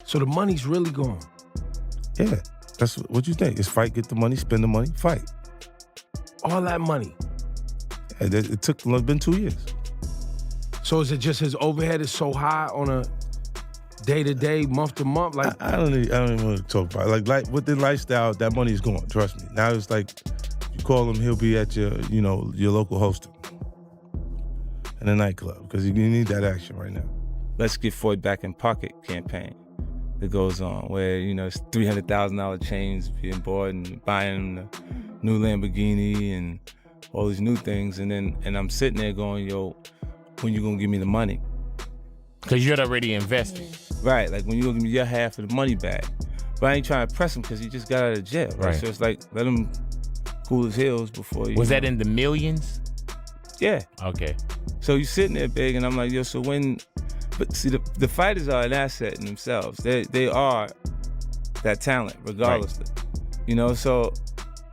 So the money's really gone. Yeah, that's what you think. It's fight, get the money, spend the money, fight. All that money. And it took been 2 years. So is it just his overhead is so high on a day-to-day, month-to-month? Like I don't even want to talk about it. Like with the lifestyle, that money's gone, trust me. Now it's like you call him, he'll be at your local hostel in a nightclub because you need that action right now. Let's Get Floyd Back in Pocket campaign that goes on where, it's $300,000 chains being bought and buying the new Lamborghini and all these new things. And I'm sitting there going, yo, when you gonna give me the money? Because you're already invested. Right, like when you gonna give me your half of the money back. But I ain't trying to press him because he just got out of jail, right? So it's like, let him cool his heels before you. Was that in the millions? Yeah. Okay. So you sitting there big and I'm like, yo, so when, but see, the fighters are an asset in themselves. They are that talent, regardless. Right. So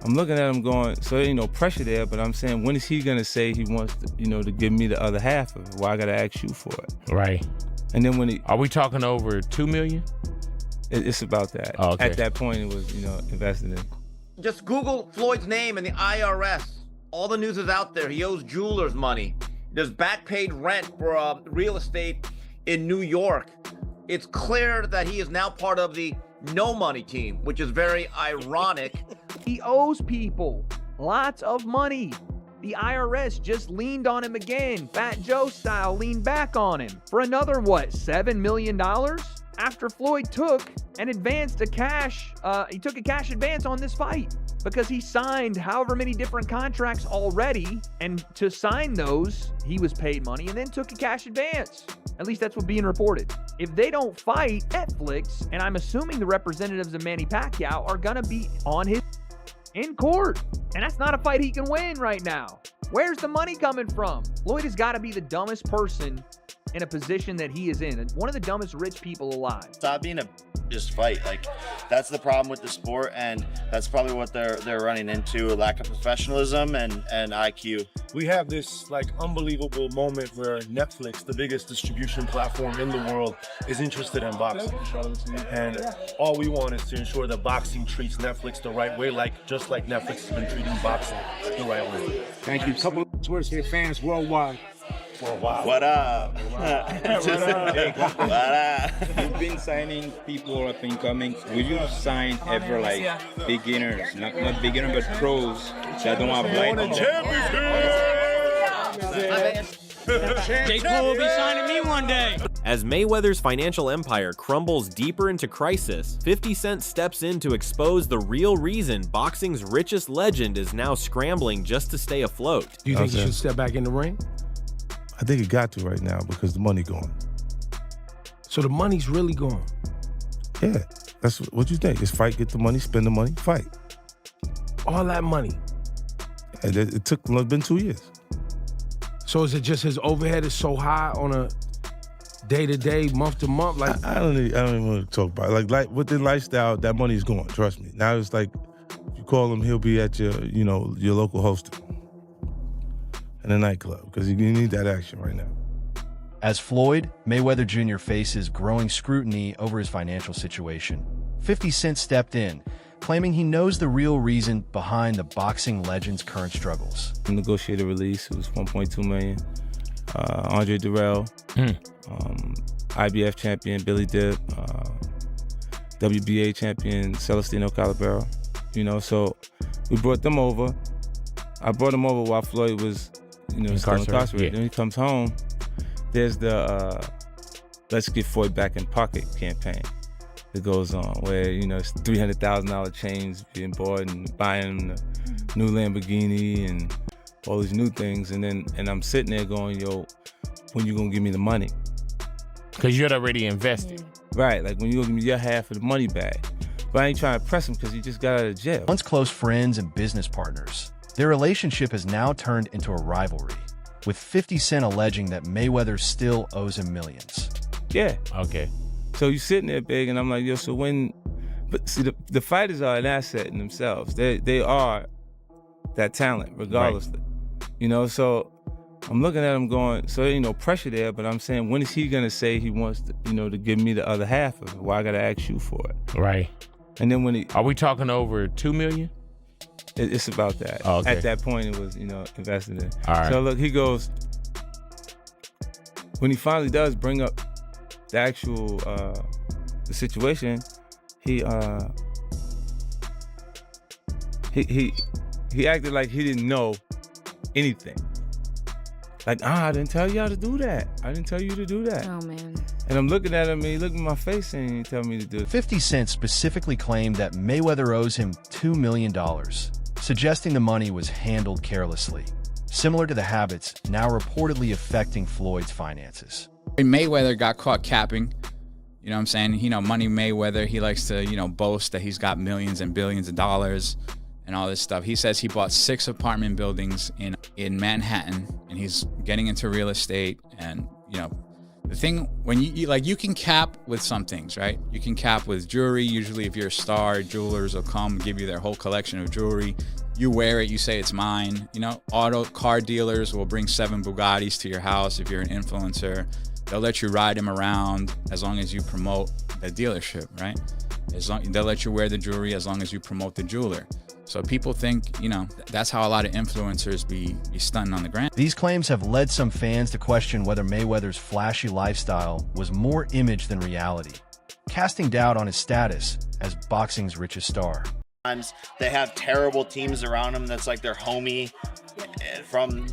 I'm looking at him going, so there ain't no pressure there, but I'm saying, when is he gonna say he wants to, to give me the other half of it? Why I gotta ask you for it? Right. And then when are we talking over $2 million? It's about that. Oh, okay. At that point, it was, invested in. Just Google Floyd's name and the IRS. All the news is out there. He owes jewelers money. There's back paid rent for real estate in New York. It's clear that he is now part of the no money team, which is very ironic. He owes people lots of money. The IRS just leaned on him again. Fat Joe style leaned back on him for another, $7 million? After Floyd took a cash advance on this fight because he signed however many different contracts already, and to sign those, he was paid money and then took a cash advance. At least that's what's being reported. If they don't fight, Netflix, and I'm assuming the representatives of Manny Pacquiao are gonna be on his in court. And that's not a fight he can win right now. Where's the money coming from? Floyd has got to be the dumbest person in a position that he is in. One of the dumbest rich people alive. Stop being a just fight. Like, that's the problem with the sport, and that's probably what they're running into, a lack of professionalism and IQ. We have this unbelievable moment where Netflix, the biggest distribution platform in the world, is interested in boxing. And all we want is to ensure that boxing treats Netflix the right way, just like Netflix has been treating boxing the right way. Thank you. A couple of words for your fans worldwide. What up? What up? You've been signing people up and coming. Will you sign ever beginners, not beginners but pros that don't have Jake Paul will be signing me one day. As Mayweather's financial empire crumbles deeper into crisis, 50 Cent steps in to expose the real reason boxing's richest legend is now scrambling just to stay afloat. Do you think he should step back in the ring? I think it got to right now because the money gone. So the money's really gone. Yeah, that's what you think. It's fight, get the money, spend the money, fight. All that money. And it took been 2 years. So is it just his overhead is so high on a day-to-day, month-to-month? Like I don't even want to talk about it. Like with the lifestyle, that money's gone, trust me. Now it's like you call him, he'll be at your local hostel in a nightclub because you need that action right now. As Floyd Mayweather Jr. faces growing scrutiny over his financial situation, 50 Cent stepped in, claiming he knows the real reason behind the boxing legend's current struggles. Negotiated release, it was $1.2 million. Andre Durrell, IBF champion Billy Dip, WBA champion Celestino Calabero. So we brought them over. I brought him over while Floyd was still incarcerated. Yeah. Then he comes home. There's the Let's Get Floyd Back in Pocket campaign that goes on where, it's $300,000 chains being bought and buying the new Lamborghini and all these new things. And I'm sitting there going, yo, when you gonna give me the money? Because you're already invested. Right, like when you gonna give me your half of the money back. But I ain't trying to press him because he just got out of jail. Once close friends and business partners, their relationship has now turned into a rivalry, with 50 Cent alleging that Mayweather still owes him millions. Yeah. Okay. So you sitting there big and I'm like, yo, so when, but see, the fighters are an asset in themselves. They are that talent, regardless. Right. So I'm looking at him going, so there ain't no pressure there, but I'm saying, when is he gonna say he wants to, to give me the other half of it? Why I gotta ask you for it? Right. And then when Are we talking over $2 million? It's about that. Oh, okay. At that point, it was, invested in. All right. So look, he goes, when he finally does bring up the actual, the situation, he acted like he didn't know anything. Like, I didn't tell y'all to do that. I didn't tell you to do that. Oh, man. And I'm looking at him, and he looked in my face and he tell me to do it. 50 Cent specifically claimed that Mayweather owes him $2 million, suggesting the money was handled carelessly, similar to the habits now reportedly affecting Floyd's finances. Mayweather got caught capping. You know what I'm saying? Money Mayweather, he likes to, boast that he's got millions and billions of dollars and all this stuff. He says he bought 6 apartment buildings in Manhattan, and he's getting into real estate. And, the thing, when you can cap with some things, right? You can cap with jewelry. Usually if you're a star, jewelers will come give you their whole collection of jewelry. You wear it, you say it's mine. Auto car dealers will bring 7 Bugattis to your house if you're an influencer. They'll let you ride them around as long as you promote the dealership, right? They'll let you wear the jewelry as long as you promote the jeweler. So people think, that's how a lot of influencers be stunting on the gram. These claims have led some fans to question whether Mayweather's flashy lifestyle was more image than reality, casting doubt on his status as boxing's richest star. They have terrible teams around him that's like their homie from,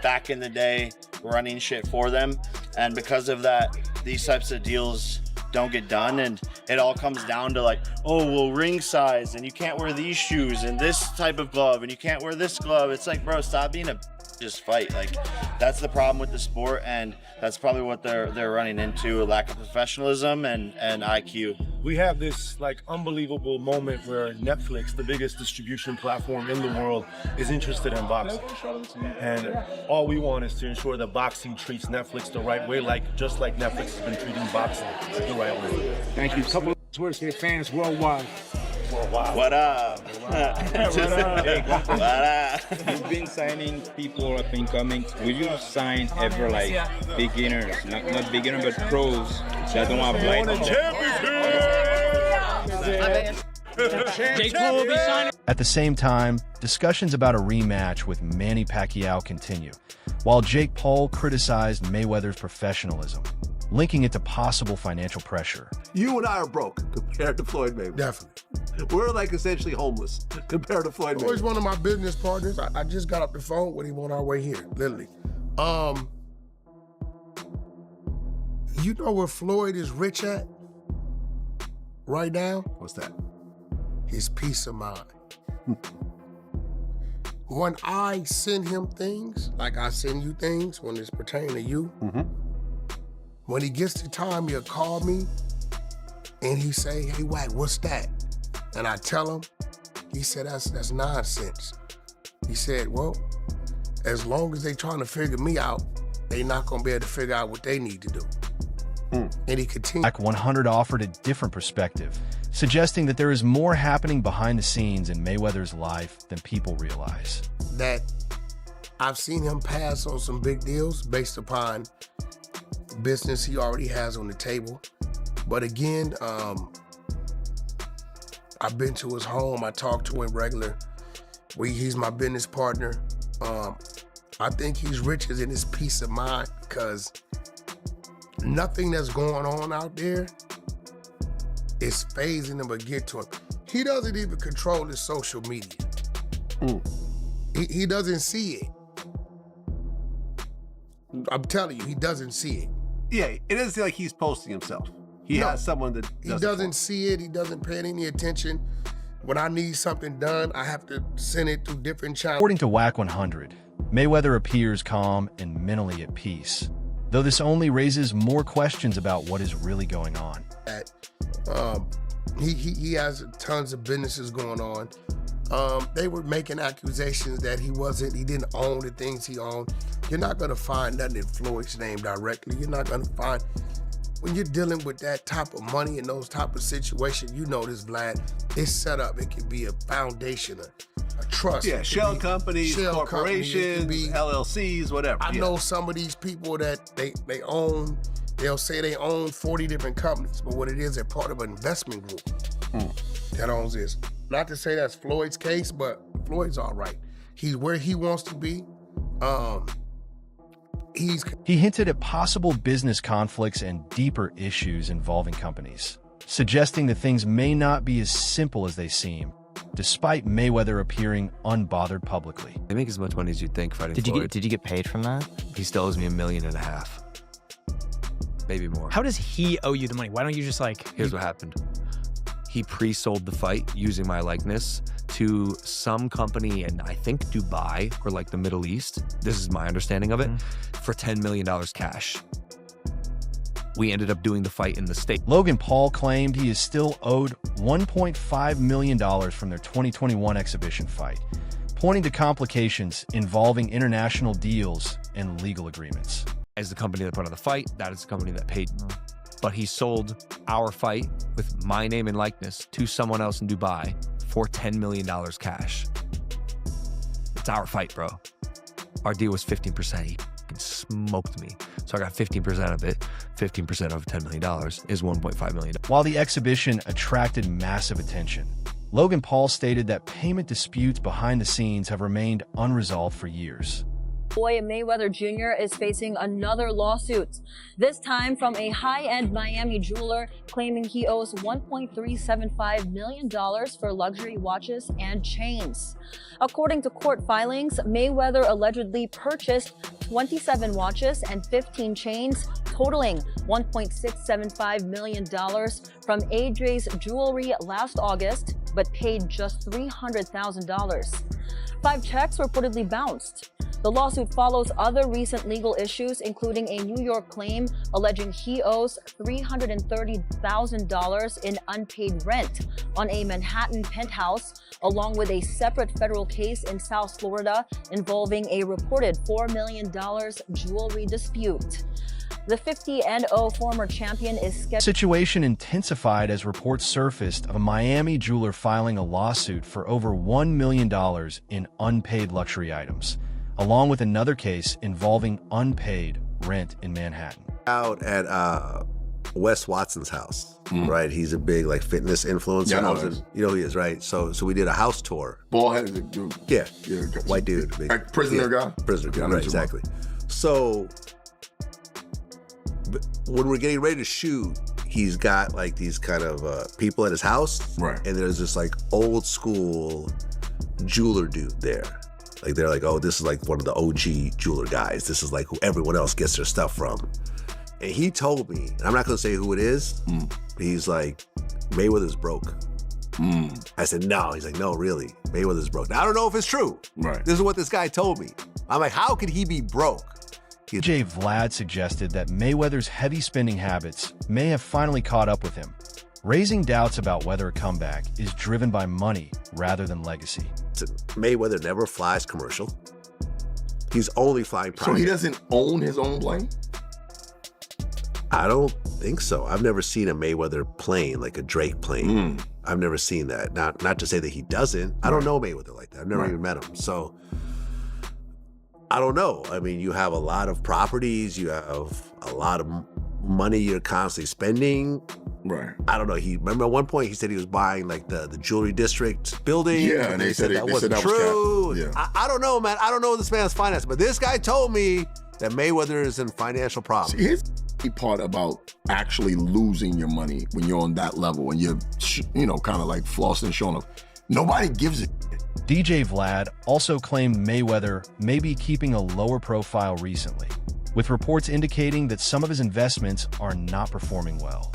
back in the day, running shit for them. And because of that, these types of deals don't get done, and it all comes down to like, oh, well, ring size, and you can't wear these shoes and this type of glove, and you can't wear this glove. It's like, bro, stop being a just fight. Like, that's the problem with the sport, and that's probably what they're running into, a lack of professionalism and IQ. We have this like unbelievable moment where Netflix, the biggest distribution platform in the world, is interested in boxing. And all we want is to ensure that boxing treats Netflix the right way, just like Netflix has been treating boxing the right way. Thank you. Couple of words to your fans worldwide. What up? What up? You've been signing people up and coming. Will you sign ever beginners, not beginners but pros that don't have light? At the same time, discussions about a rematch with Manny Pacquiao continue, while Jake Paul criticized Mayweather's professionalism, linking it to possible financial pressure. You and I are broke compared to Floyd Mayweather. Definitely. We're like essentially homeless compared to Floyd Mayweather. He's one of my business partners. I just got off the phone with him on our way here, literally. You know where Floyd is rich at right now? What's that? His peace of mind. When I send him things, like I send you things when it's pertaining to you, when he gets the time, he'll call me and he say, hey, Wack, what's that? And I tell him, he said, that's nonsense. He said, well, as long as they trying to figure me out, they not gonna be able to figure out what they need to do. And he continued. Wack 100 offered a different perspective, suggesting that there is more happening behind the scenes in Mayweather's life than people realize. That I've seen him pass on some big deals based upon business he already has on the table. But again, I've been to his home. I talk to him regular. He's my business partner. I think he's riches in his peace of mind because nothing that's going on out there is phasing him or get to him. He doesn't even control his social media. He doesn't see it. I'm telling you, he doesn't see it. Yeah, it doesn't seem like he's posting himself. He has someone that he doesn't see it. He doesn't pay any attention. When I need something done, I have to send it through different channels. According to Wack 100, Mayweather appears calm and mentally at peace, though this only raises more questions about what is really going on. He has tons of businesses going on. They were making accusations that he didn't own the things he owned. You're not gonna find nothing in Floyd's name directly. You're not gonna find, when you're dealing with that type of money and those type of situations, you know this, Vlad, it's set up. It can be a foundation, a trust. Yeah, shell companies, corporations, LLCs, whatever. I know some of these people that they own, they'll say they own 40 different companies, but what it is, they're part of an investment group that owns this. Not to say that's Floyd's case, but Floyd's all right. He's where he wants to be. He hinted at possible business conflicts and deeper issues involving companies, suggesting that things may not be as simple as they seem, despite Mayweather appearing unbothered publicly. They make as much money as you'd think fighting Floyd. Did you get paid from that? He still owes me $1.5 million. Maybe more. How does he owe you the money? Why don't you just Here's what happened. He pre-sold the fight using my likeness to some company in, I think, Dubai or the Middle East. This is my understanding of it, for $10 million cash. We ended up doing the fight in the States. Logan Paul claimed he is still owed $1.5 million from their 2021 exhibition fight, pointing to complications involving international deals and legal agreements. As the company that put on the fight, that is the company that paid me. But he sold our fight with my name and likeness to someone else in Dubai for $10 million cash. It's our fight, bro. Our deal was 15%. He smoked me. So I got 15% of it. 15% of $10 million is $1.5 million. While the exhibition attracted massive attention, Logan Paul stated that payment disputes behind the scenes have remained unresolved for years. Floyd Mayweather Jr. is facing another lawsuit, this time from a high-end Miami jeweler claiming he owes $1.375 million for luxury watches and chains. According to court filings, Mayweather allegedly purchased 27 watches and 15 chains, totaling $1.675 million from AJ's Jewelry last August, but paid just $300,000. 5 checks reportedly bounced. The lawsuit follows other recent legal issues, including a New York claim alleging he owes $330,000 in unpaid rent on a Manhattan penthouse, along with a separate federal case in South Florida involving a reported $4 million jewelry dispute. The 50-0 former champion is scheduled. The situation intensified as reports surfaced of a Miami jeweler filing a lawsuit for over $1 million in unpaid luxury items, along with another case involving unpaid rent in Manhattan. Out at Wes Watson's house, right? He's a big fitness influencer. Yeah, I know you know who he is, right? So we did a house tour. Bald-headed dude. Yeah, white dude. Big, prisoner guy? Prisoner guy, right, exactly. So when we're getting ready to shoot, he's got these kind of people at his house. Right. And there's this old school jeweler dude there. They're oh, this is one of the OG jeweler guys. This is who everyone else gets their stuff from. And he told me, and I'm not gonna say who it is, but he's Mayweather's broke. I said, no. He's no, really, Mayweather's broke. Now, I don't know if it's true. Right. This is what this guy told me. I'm how could he be broke? DJ Vlad suggested that Mayweather's heavy spending habits may have finally caught up with him, raising doubts about whether a comeback is driven by money rather than legacy. Mayweather never flies commercial. He's only flying private. So he doesn't own his own plane? I don't think so. I've never seen a Mayweather plane, a Drake plane. I've never seen that. Not to say that he doesn't. I don't know Mayweather like that. I've never even met him. So I don't know. I mean, you have a lot of properties. You have a lot of money you're constantly spending. Right. I don't know. Remember at one point he said he was buying the jewelry district building. Yeah, and they said that wasn't true. Yeah. I don't know, man. I don't know this man's finance, but this guy told me that Mayweather is in financial problems. See, here's the part about actually losing your money when you're on that level and you're, kind of flossing, showing off. Nobody gives a DJ Vlad also claimed Mayweather may be keeping a lower profile recently, with reports indicating that some of his investments are not performing well.